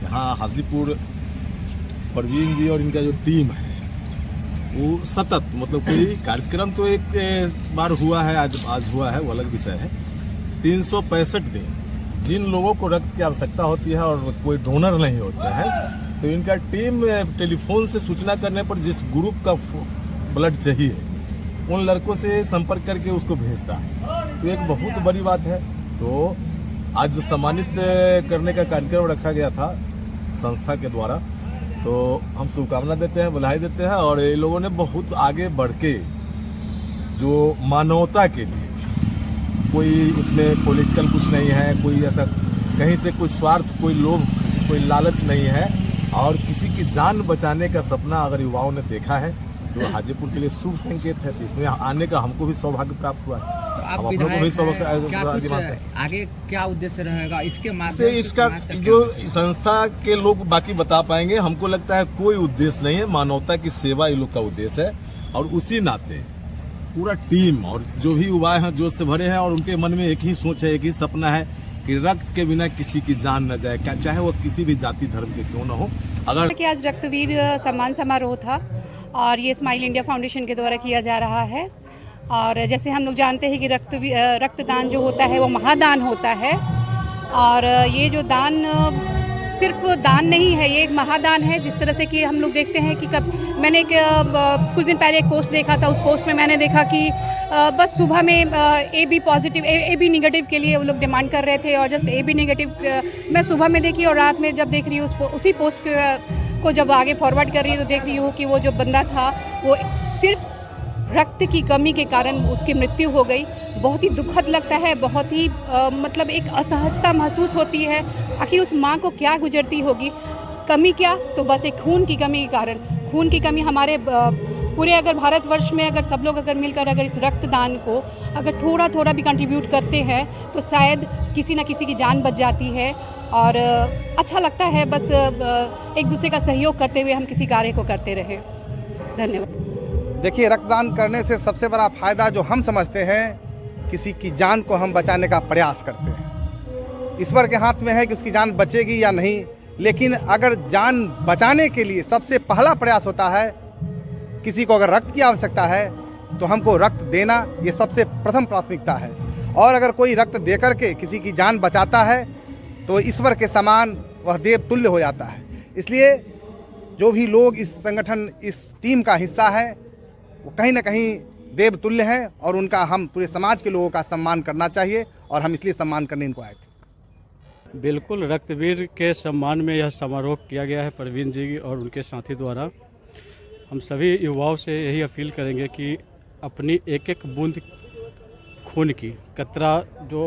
यहाँ हाजीपुर परवीन जी और इनका जो टीम है वो सतत मतलब कोई कार्यक्रम तो एक बार हुआ है, आज हुआ है, वो अलग विषय है। 365 दिन जिन लोगों को रक्त की आवश्यकता होती है और कोई डोनर नहीं होता है, तो इनका टीम टेलीफोन से सूचना करने पर जिस ग्रुप का ब्लड चाहिए उन लड़कों से संपर्क करके उसको भेजता है। तो एक बहुत बड़ी बात है। तो आज जो सम्मानित करने का कार्यक्रम रखा गया था संस्था के द्वारा, तो हम शुभकामना देते हैं, बधाई देते हैं। और ये लोगों ने बहुत आगे बढ़ के जो मानवता के लिए, कोई उसमें पॉलिटिकल कुछ नहीं है, कोई ऐसा कहीं से कोई स्वार्थ, कोई लोभ, कोई लालच नहीं है, और किसी की जान बचाने का सपना अगर युवाओं ने देखा है तो हाजीपुर के लिए शुभ संकेत है। तो इसमें आने का हमको भी सौभाग्य प्राप्त हुआ है। तो आप हम अपनों को भी आगे क्या उद्देश्य रहेगा इसके माध्यम से? इसका जो संस्था के लोग बाकी बता पाएंगे। हमको लगता है कोई उद्देश्य नहीं है, मानवता की सेवा ये लोग का उद्देश्य है। और उसी नाते पूरा टीम और जो भी युवा हैं जोश से भरे हैं, और उनके मन में एक ही सोच है, एक ही सपना है कि रक्त के बिना किसी की जान न जाए, क्या चाहे वो किसी भी जाति धर्म के क्यों न हो। अगर कि आज रक्तवीर सम्मान समारोह था और ये स्माइल इंडिया फाउंडेशन के द्वारा किया जा रहा है। और जैसे हम लोग जानते हैं कि रक्तदान जो होता है वो महादान होता है, और ये जो दान सिर्फ दान नहीं है, ये एक महादान है। जिस तरह से कि हम लोग देखते हैं कि मैंने कुछ दिन पहले एक पोस्ट देखा था, उस पोस्ट में मैंने देखा कि बस सुबह में AB पॉजिटिव AB नेगेटिव के लिए वो लोग डिमांड कर रहे थे, और जस्ट AB नेगेटिव मैं सुबह में देखी, और रात में जब देख रही हूँ उसी पोस्ट को जब आगे फॉरवर्ड कर रही हूँ तो देख रही हूँ कि वो जो बंदा था वो सिर्फ रक्त की कमी के कारण उसकी मृत्यु हो गई। बहुत ही दुखद लगता है, बहुत ही मतलब एक असहजता महसूस होती है। आखिर उस माँ को क्या गुजरती होगी, कमी क्या, तो बस एक खून की कमी के कारण। खून की कमी हमारे पूरे अगर भारतवर्ष में अगर सब लोग अगर मिलकर अगर इस रक्तदान को अगर थोड़ा थोड़ा भी कंट्रीब्यूट करते हैं तो शायद किसी न किसी की जान बच जाती है। और अच्छा लगता है, बस एक दूसरे का सहयोग करते हुए हम किसी कार्य को करते रहें। धन्यवाद। देखिए, रक्तदान करने से सबसे बड़ा फ़ायदा जो हम समझते हैं, किसी की जान को हम बचाने का प्रयास करते हैं। ईश्वर के हाथ में है कि उसकी जान बचेगी या नहीं, लेकिन अगर जान बचाने के लिए सबसे पहला प्रयास होता है, किसी को अगर रक्त की आवश्यकता है तो हमको रक्त देना, ये सबसे प्रथम प्राथमिकता है। और अगर कोई रक्त दे करके किसी की जान बचाता है तो ईश्वर के समान वह देव तुल्य हो जाता है। इसलिए जो भी लोग इस संगठन, इस टीम का हिस्सा है, वो कहीं ना कहीं देव तुल्य हैं, और उनका हम पूरे समाज के लोगों का सम्मान करना चाहिए, और हम इसलिए सम्मान करने इनको आए थे। बिल्कुल, रक्तवीर के सम्मान में यह समारोह किया गया है परवीन जी और उनके साथी द्वारा। हम सभी युवाओं से यही अपील करेंगे कि अपनी एक एक बूंद खून की कतरा जो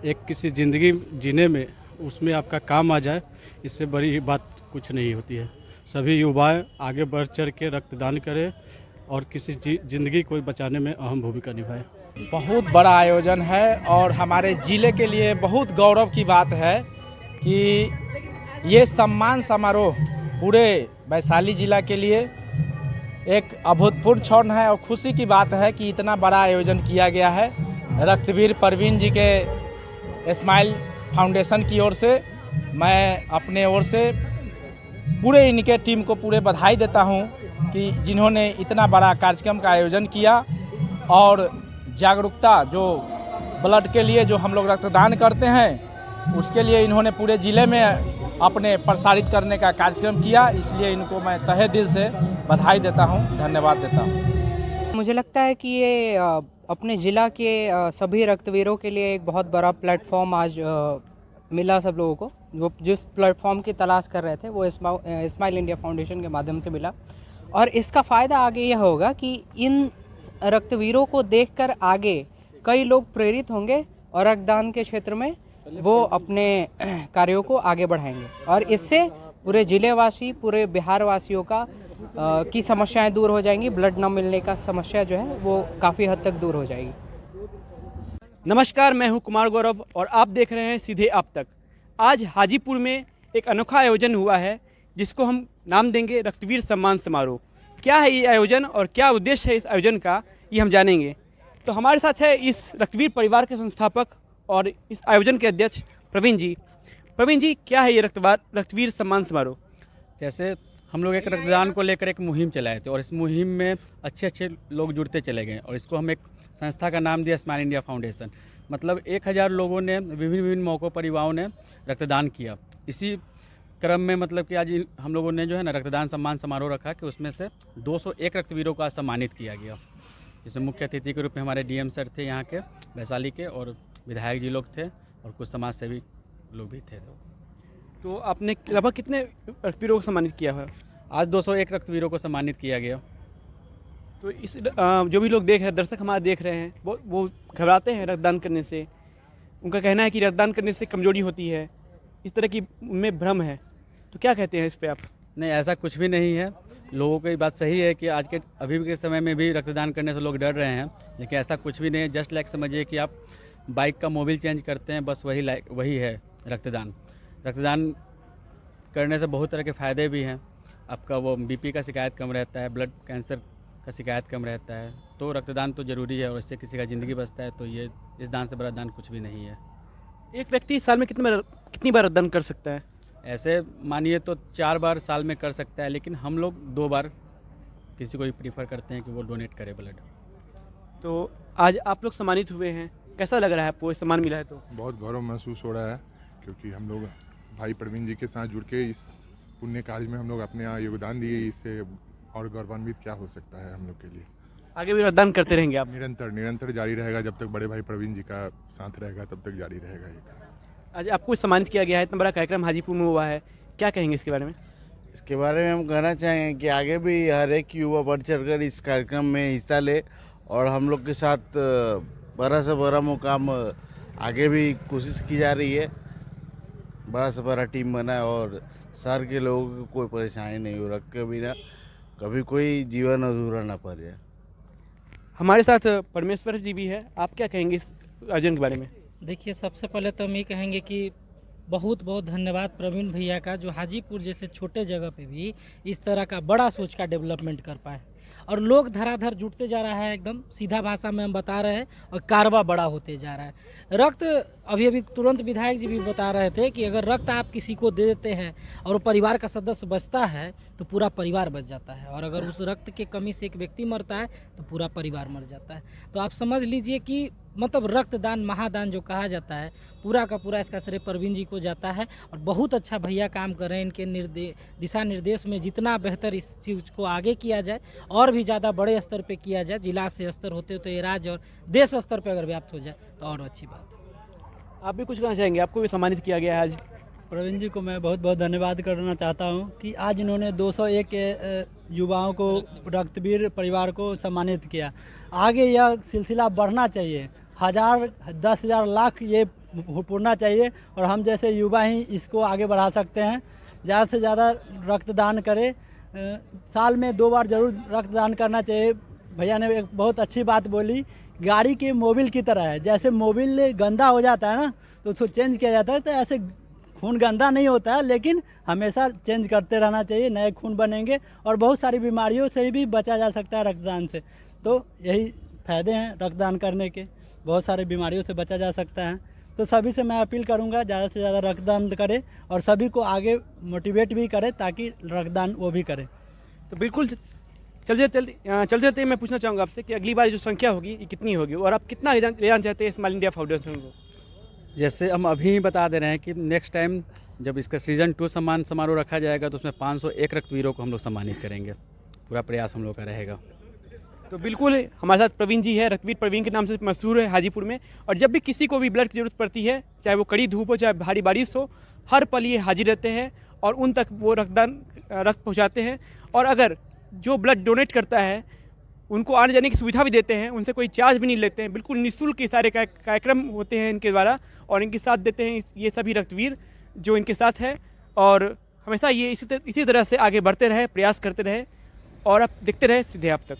एक किसी ज़िंदगी जीने में उसमें आपका काम आ जाए, इससे बड़ी बात कुछ नहीं होती है। सभी युवाएं आगे बढ़ चढ़ के रक्तदान करें और किसी ज़िंदगी को बचाने में अहम भूमिका निभाएं। बहुत बड़ा आयोजन है और हमारे ज़िले के लिए बहुत गौरव की बात है कि ये सम्मान समारोह पूरे वैशाली ज़िला के लिए एक अभूतपूर्व क्षण है, और खुशी की बात है कि इतना बड़ा आयोजन किया गया है। रक्तवीर परवीन जी के स्माइल फाउंडेशन की ओर से मैं अपने ओर से पूरे इनके टीम को पूरे बधाई देता हूं कि जिन्होंने इतना बड़ा कार्यक्रम का आयोजन किया, और जागरूकता जो ब्लड के लिए जो हम लोग रक्तदान करते हैं उसके लिए इन्होंने पूरे ज़िले में अपने प्रसारित करने का कार्यक्रम किया। इसलिए इनको मैं तहे दिल से बधाई देता हूं, धन्यवाद देता हूं। मुझे लगता है कि ये अपने ज़िला के सभी रक्तवीरों के लिए एक बहुत बड़ा प्लेटफॉर्म आज मिला सब लोगों को। वो जिस प्लेटफॉर्म की तलाश कर रहे थे वो स्माइल इंडिया फाउंडेशन के माध्यम से मिला, और इसका फ़ायदा आगे यह होगा कि इन रक्तवीरों को देखकर आगे कई लोग प्रेरित होंगे और रक्तदान के क्षेत्र में वो अपने कार्यों को आगे बढ़ाएंगे, और इससे पूरे ज़िले वासी, पूरे बिहार वासियों का की समस्याएं दूर हो जाएंगी। ब्लड न मिलने का समस्या जो है वो काफ़ी हद तक दूर हो जाएगी। नमस्कार, मैं हूं कुमार गौरव और आप देख रहे हैं सीधे आप तक। आज हाजीपुर में एक अनोखा आयोजन हुआ है जिसको हम नाम देंगे रक्तवीर सम्मान समारोह। क्या है ये आयोजन और क्या उद्देश्य है इस आयोजन का, ये हम जानेंगे। तो हमारे साथ है इस रक्तवीर परिवार के संस्थापक और इस आयोजन के अध्यक्ष प्रवीण जी। प्रवीण जी, क्या है ये रक्तवीर सम्मान समारोह? जैसे हम लोग एक रक्तदान को लेकर एक मुहिम चलाए थे और इस मुहिम में अच्छे अच्छे लोग जुड़ते चले गए और इसको हम एक संस्था का नाम दिया स्माइल इंडिया फाउंडेशन। मतलब 1000 लोगों ने विभिन्न मौक़ों पर युवाओं ने रक्तदान किया। इसी क्रम में मतलब कि आज हम लोगों ने जो है ना रक्तदान सम्मान समारोह रखा कि उसमें से 201 रक्तवीरों को आज सम्मानित किया गया। इसमें मुख्य अतिथि के रूप में हमारे डीएम सर थे यहाँ के वैशाली के, और विधायक जी लोग थे और कुछ समाज सेवी लोग भी थे। तो आपने लगभग कितने रक्तवीरों को सम्मानित किया है? आज 201 रक्तवीरों को सम्मानित किया गया। तो इस जो भी लोग देख रहे हैं, दर्शक हमारे देख रहे हैं, वो घबराते हैं रक्तदान करने से। उनका कहना है कि रक्तदान करने से कमजोरी होती है, इस तरह की उनमें भ्रम है। तो क्या कहते हैं इस पर आप? नहीं, ऐसा कुछ भी नहीं है। लोगों की बात सही है कि आज के अभी के समय में भी रक्तदान करने से लोग डर रहे हैं, लेकिन ऐसा कुछ भी नहीं है। जस्ट लाइक समझिए कि आप बाइक का मोबिल चेंज करते हैं, बस वही है रक्तदान। रक्तदान करने से बहुत तरह के फ़ायदे भी हैं। आपका वो बीपी का शिकायत कम रहता है, ब्लड कैंसर का शिकायत कम रहता है। तो रक्तदान तो ज़रूरी है और इससे किसी का ज़िंदगी बचता है। तो ये इस दान से बड़ा दान कुछ भी नहीं है। एक व्यक्ति साल में कितनी बार रक्तदान कर सकता है? ऐसे मानिए तो 4 बार साल में कर सकता है, लेकिन हम लोग 2 बार किसी को भी प्रीफर करते हैं कि वो डोनेट करे ब्लड। तो आज आप लोग सम्मानित हुए हैं, कैसा लग रहा है आपको सम्मान मिला है? तो बहुत गौरव महसूस हो रहा है, क्योंकि हम लोग भाई प्रवीण जी के साथ जुड़ के इस पुण्य कार्य में हम लोग अपने यहाँ योगदान दिए। इससे और गौरवान्वित क्या हो सकता है हम लोग के लिए। आगे भी रक्तदान करते रहेंगे आप? निरंतर जारी रहेगा। जब तक बड़े भाई प्रवीण जी का साथ रहेगा तब तक जारी रहेगा ये काम। आज आपको सम्मानित किया गया है, इतना बड़ा कार्यक्रम हाजीपुर में हुआ है, क्या कहेंगे इसके बारे में? इसके बारे में हम कहना चाहेंगे कि आगे भी हर एक युवा बढ़ चढ़ कर इस कार्यक्रम में हिस्सा ले और हम लोग के साथ बड़ा से बड़ा मुकाम आगे भी कोशिश की जा रही है। बड़ा से बड़ा टीम बना है और शहर के लोगों को कोई परेशानी नहीं हो, रख के बिना कभी कोई जीवन अधूरा ना पड़ जाए। हमारे साथ परमेश्वर जी भी है, आप क्या कहेंगे इस आयोजन के बारे में? देखिए, सबसे पहले तो हम ये कहेंगे कि बहुत बहुत धन्यवाद प्रवीण भैया का, जो हाजीपुर जैसे छोटे जगह पे भी इस तरह का बड़ा सोच का डेवलपमेंट कर पाए और लोग धराधर जुटते जा रहा है। एकदम सीधा भाषा में हम बता रहे हैं और कारवा बड़ा होते जा रहा है। रक्त अभी तुरंत विधायक जी भी बता रहे थे कि अगर रक्त आप किसी को दे देते हैं और वो परिवार का सदस्य बचता है तो पूरा परिवार बच जाता है, और अगर उस रक्त के कमी से एक व्यक्ति मरता है तो पूरा परिवार मर जाता है। तो आप समझ लीजिए कि मतलब रक्तदान महादान जो कहा जाता है, पूरा का पूरा इसका श्रेय प्रवीण जी को जाता है। और बहुत अच्छा भैया काम कर रहे हैं। इनके दिशा निर्देश में जितना बेहतर इस चीज़ को आगे किया जाए और भी ज़्यादा बड़े स्तर पे किया जाए, जिला से स्तर होते तो ये राज्य और देश स्तर पे अगर व्याप्त हो जाए तो और अच्छी बात है। आप भी कुछ कहना चाहेंगे? आपको भी सम्मानित किया गया है आज। प्रवीण जी को मैं बहुत बहुत धन्यवाद करना चाहता हूं कि आज इन्होंने 201 युवाओं को, रक्तवीर परिवार को सम्मानित किया। आगे यह सिलसिला बढ़ना चाहिए, 1000, 10,000, लाख ये पूर्णा चाहिए और हम जैसे युवा ही इसको आगे बढ़ा सकते हैं। ज़्यादा से ज़्यादा रक्तदान करें, साल में 2 बार ज़रूर रक्तदान करना चाहिए। भैया ने एक बहुत अच्छी बात बोली, गाड़ी के मोबिल की तरह है। जैसे मोबिल गंदा हो जाता है ना तो उसको चेंज किया जाता है, तो ऐसे खून गंदा नहीं होता है, लेकिन हमेशा चेंज करते रहना चाहिए। नए खून बनेंगे और बहुत सारी बीमारियों से भी बचा जा सकता है रक्तदान से। तो यही फ़ायदे हैं रक्तदान करने के, बहुत सारी बीमारियों से बचा जा सकता है। तो सभी से मैं अपील करूंगा ज़्यादा से ज़्यादा रक्तदान करें और सभी को आगे मोटिवेट भी करें ताकि रक्तदान वो भी करें। तो बिल्कुल चलते मैं पूछना चाहूँगा आपसे कि अगली बार जो संख्या होगी ये कितनी होगी और आप कितना ले जाना चाहते हैं स्माइल इंडिया फाउंडेशन को? जैसे हम अभी ही बता दे रहे हैं कि नेक्स्ट टाइम जब इसका सीज़न 2 सम्मान समारोह रखा जाएगा तो उसमें 501 रक्तवीरों को हम लोग सम्मानित करेंगे। पूरा प्रयास हम लोग का रहेगा। तो बिल्कुल हमारे साथ प्रवीण जी है, रक्तवीर प्रवीण के नाम से मशहूर है हाजीपुर में। और जब भी किसी को भी ब्लड की ज़रूरत पड़ती है, चाहे वो कड़ी धूप हो चाहे भारी बारिश हो, हर पल ये हाजिर रहते हैं और उन तक वो रक्त पहुँचाते हैं। और अगर जो ब्लड डोनेट करता है उनको आने जाने की सुविधा भी देते हैं, उनसे कोई चार्ज भी नहीं लेते हैं। बिल्कुल निःशुल्क सारे कार्यक्रम होते हैं इनके द्वारा और इनके साथ देते हैं ये सभी रक्तवीर जो इनके साथ है। और हमेशा ये इसी तरह से आगे बढ़ते रहे, प्रयास करते रहे और आप देखते रहे सीधे आप तक।